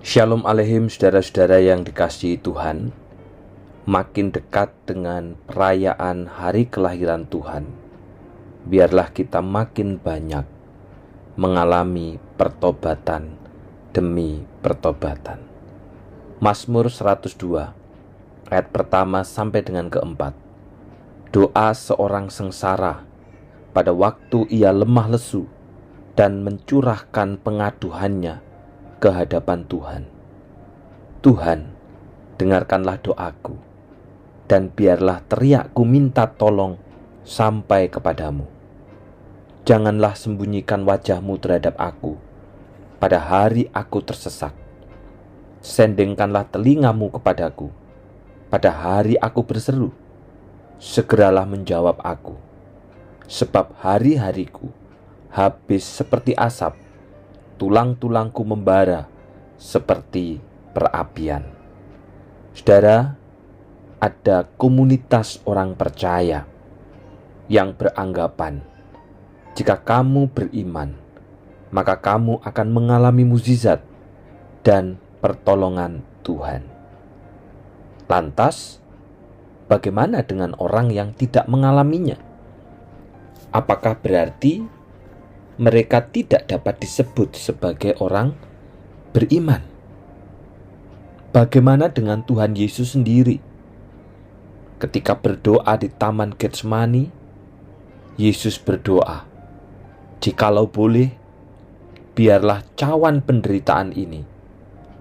Shalom Aleihim saudara-saudara yang dikasihi Tuhan. Makin dekat dengan perayaan hari kelahiran Tuhan, biarlah kita makin banyak mengalami pertobatan demi pertobatan. Mazmur 102 ayat pertama sampai dengan keempat. Doa seorang sengsara pada waktu ia lemah lesu dan mencurahkan pengaduhannya ke hadapan Tuhan. Tuhan, dengarkanlah doaku, dan biarlah teriakku minta tolong sampai kepadamu. Janganlah sembunyikan wajahmu terhadap aku pada hari aku tersesat. Sendengkanlah telingamu kepadaku pada hari aku berseru. Segeralah menjawab aku, sebab hari-hariku habis seperti asap, tulang-tulangku membara seperti perapian. Saudara, ada komunitas orang percaya yang beranggapan jika kamu beriman, maka kamu akan mengalami mukjizat dan pertolongan Tuhan. Lantas, bagaimana dengan orang yang tidak mengalaminya? Apakah berarti mereka tidak dapat disebut sebagai orang beriman? Bagaimana dengan Tuhan Yesus sendiri? Ketika berdoa di Taman Getsemani, Yesus berdoa, "Jikalau boleh, biarlah cawan penderitaan ini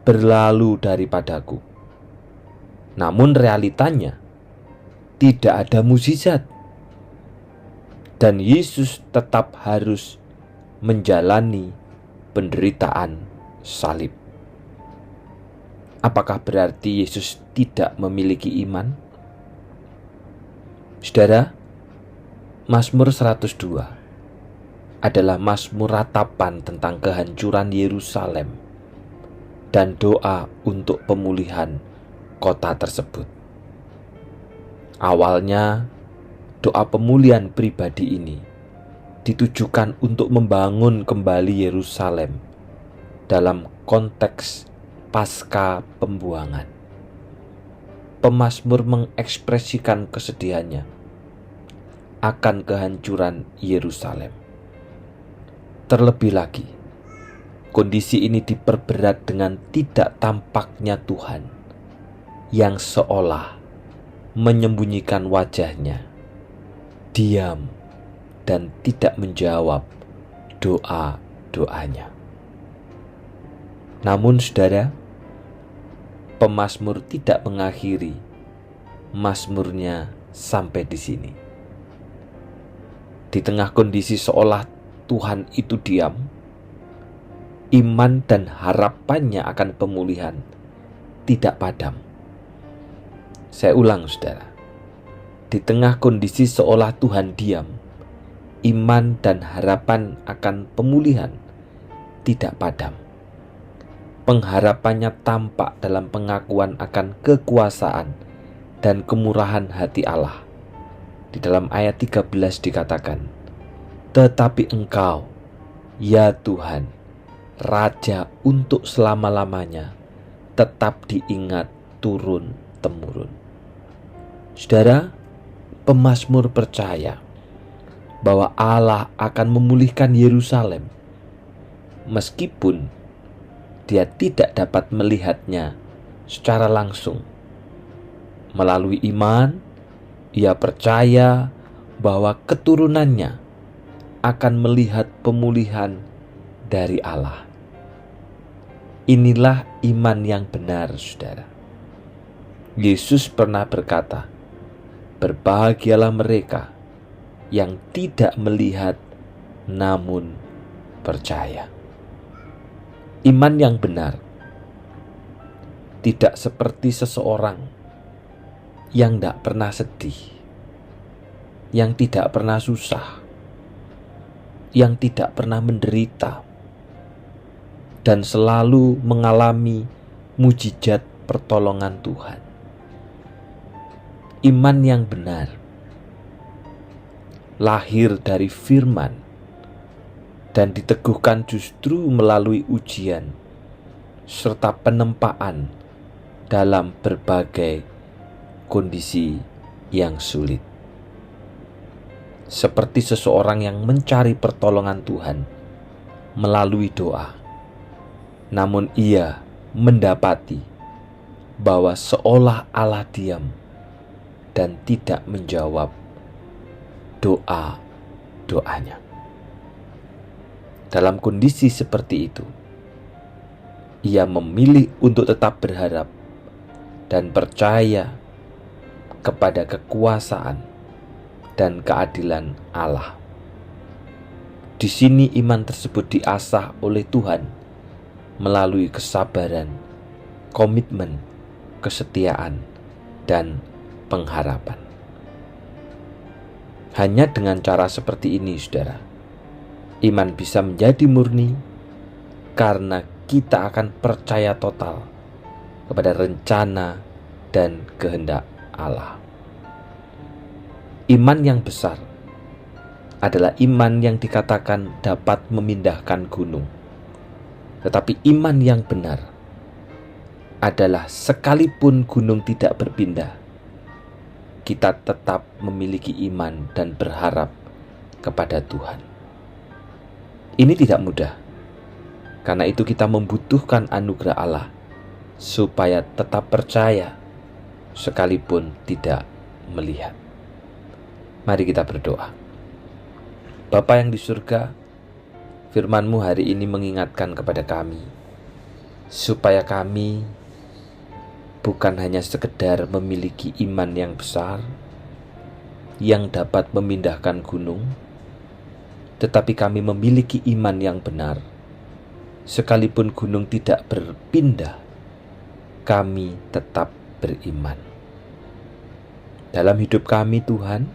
berlalu daripadaku." Namun realitanya, tidak ada mukjizat. Dan Yesus tetap harus menjalani penderitaan salib. Apakah berarti Yesus tidak memiliki iman? Saudara, Mazmur 102 adalah mazmur ratapan tentang kehancuran Yerusalem dan doa untuk pemulihan kota tersebut. Awalnya, doa pemulihan pribadi ini ditujukan untuk membangun kembali Yerusalem dalam konteks pasca pembuangan. Pemazmur mengekspresikan kesedihannya akan kehancuran Yerusalem. Terlebih lagi, kondisi ini diperberat dengan tidak tampaknya Tuhan yang seolah menyembunyikan wajahnya, diam, dan tidak menjawab doa-doanya. Namun saudara, pemazmur tidak mengakhiri mazmurnya sampai di sini. Di tengah kondisi seolah Tuhan itu diam, iman dan harapannya akan pemulihan tidak padam. Saya ulang saudara, di tengah kondisi seolah Tuhan diam, iman dan harapan akan pemulihan tidak padam. Pengharapannya tampak dalam pengakuan akan kekuasaan dan kemurahan hati Allah. Di dalam ayat 13 dikatakan, "Tetapi Engkau, ya Tuhan, Raja untuk selama-lamanya, tetap diingat turun-temurun." Saudara, pemazmur percaya bahwa Allah akan memulihkan Yerusalem meskipun dia tidak dapat melihatnya secara langsung. Melalui iman, ia percaya bahwa keturunannya akan melihat pemulihan dari Allah. Inilah iman yang benar, saudara. Yesus pernah berkata, "Berbahagialah mereka yang tidak melihat namun percaya." Iman yang benar tidak seperti seseorang yang tidak pernah sedih, yang tidak pernah susah, yang tidak pernah menderita, dan selalu mengalami mukjizat pertolongan Tuhan. Iman yang benar lahir dari firman dan diteguhkan justru melalui ujian serta penempaan dalam berbagai kondisi yang sulit. Seperti seseorang yang mencari pertolongan Tuhan melalui doa, namun ia mendapati bahwa seolah Allah diam dan tidak menjawab doanya. Dalam kondisi seperti itu, ia memilih untuk tetap berharap dan percaya kepada kekuasaan dan keadilan Allah. Di sini iman tersebut diasah oleh Tuhan melalui kesabaran, komitmen, kesetiaan, dan pengharapan. Hanya dengan cara seperti ini, saudara, iman bisa menjadi murni karena kita akan percaya total kepada rencana dan kehendak Allah. Iman yang besar adalah iman yang dikatakan dapat memindahkan gunung. Tetapi iman yang benar adalah sekalipun gunung tidak berpindah, kita tetap memiliki iman dan berharap kepada Tuhan. Ini tidak mudah. Karena itu kita membutuhkan anugerah Allah supaya tetap percaya sekalipun tidak melihat. Mari kita berdoa. Bapa yang di surga, firman-Mu hari ini mengingatkan kepada kami supaya kami bukan hanya sekedar memiliki iman yang besar yang dapat memindahkan gunung, tetapi kami memiliki iman yang benar. Sekalipun gunung tidak berpindah, kami tetap beriman. Dalam hidup kami, Tuhan,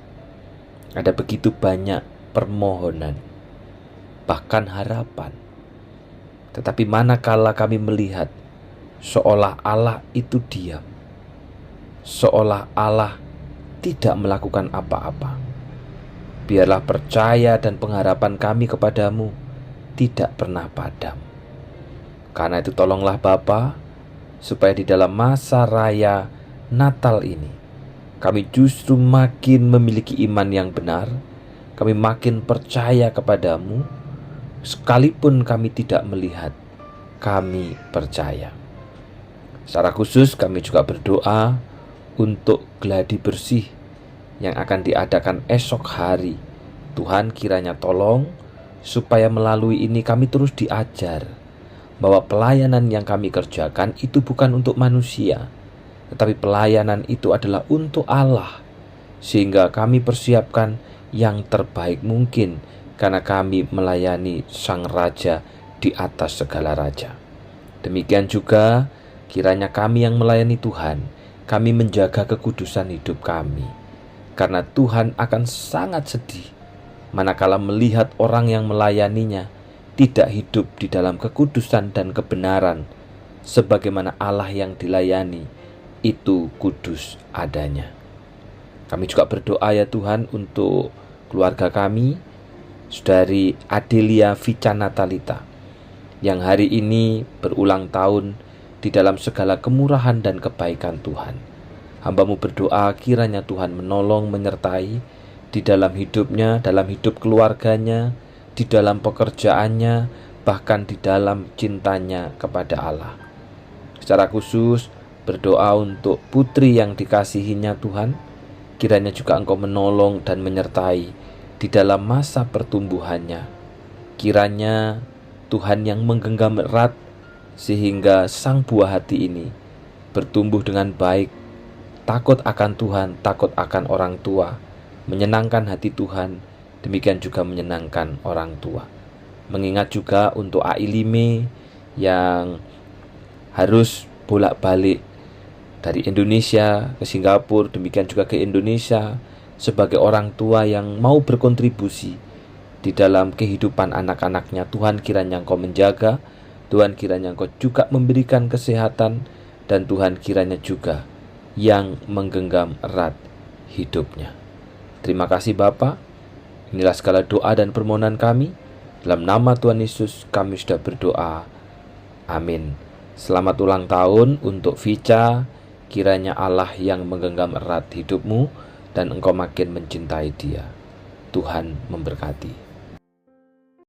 ada begitu banyak permohonan, bahkan harapan. Tetapi manakala kami melihat seolah Allah itu diam, seolah Allah tidak melakukan apa-apa, biarlah percaya dan pengharapan kami kepadamu tidak pernah padam. Karena itu tolonglah Bapa, supaya di dalam masa raya Natal ini, kami justru makin memiliki iman yang benar, kami makin percaya kepadamu, sekalipun kami tidak melihat, kami percaya. Secara khusus kami juga berdoa untuk gladi bersih yang akan diadakan esok hari. Tuhan kiranya tolong, supaya melalui ini kami terus diajar bahwa pelayanan yang kami kerjakan itu bukan untuk manusia, tetapi pelayanan itu adalah untuk Allah, sehingga kami persiapkan yang terbaik mungkin karena kami melayani Sang Raja di atas segala raja. Demikian juga kiranya kami yang melayani Tuhan, kami menjaga kekudusan hidup kami, karena Tuhan akan sangat sedih manakala melihat orang yang melayaninya tidak hidup di dalam kekudusan dan kebenaran, sebagaimana Allah yang dilayani itu kudus adanya. Kami juga berdoa ya Tuhan untuk keluarga kami, Saudari Adelia Vica Natalita, yang hari ini berulang tahun di dalam segala kemurahan dan kebaikan Tuhan. Hamba-Mu berdoa kiranya Tuhan menolong, menyertai di dalam hidupnya, dalam hidup keluarganya, di dalam pekerjaannya, bahkan di dalam cintanya kepada Allah. Secara khusus berdoa untuk putri yang dikasihinya Tuhan, kiranya juga Engkau menolong dan menyertai di dalam masa pertumbuhannya. Kiranya Tuhan yang menggenggam erat sehingga sang buah hati ini bertumbuh dengan baik, takut akan Tuhan, takut akan orang tua, menyenangkan hati Tuhan, demikian juga menyenangkan orang tua. Mengingat juga untuk Ailime yang harus bolak-balik dari Indonesia ke Singapura, demikian juga ke Indonesia, sebagai orang tua yang mau berkontribusi di dalam kehidupan anak-anaknya. Tuhan kiranya Engkau menjaga, Tuhan kiranya Engkau juga memberikan kesehatan, dan Tuhan kiranya juga yang menggenggam erat hidupnya. Terima kasih Bapa. Inilah segala doa dan permohonan kami. Dalam nama Tuhan Yesus kami sudah berdoa. Amin Selamat ulang tahun untuk Vica. Kiranya Allah yang menggenggam erat hidupmu dan engkau makin mencintai Dia. Tuhan memberkati.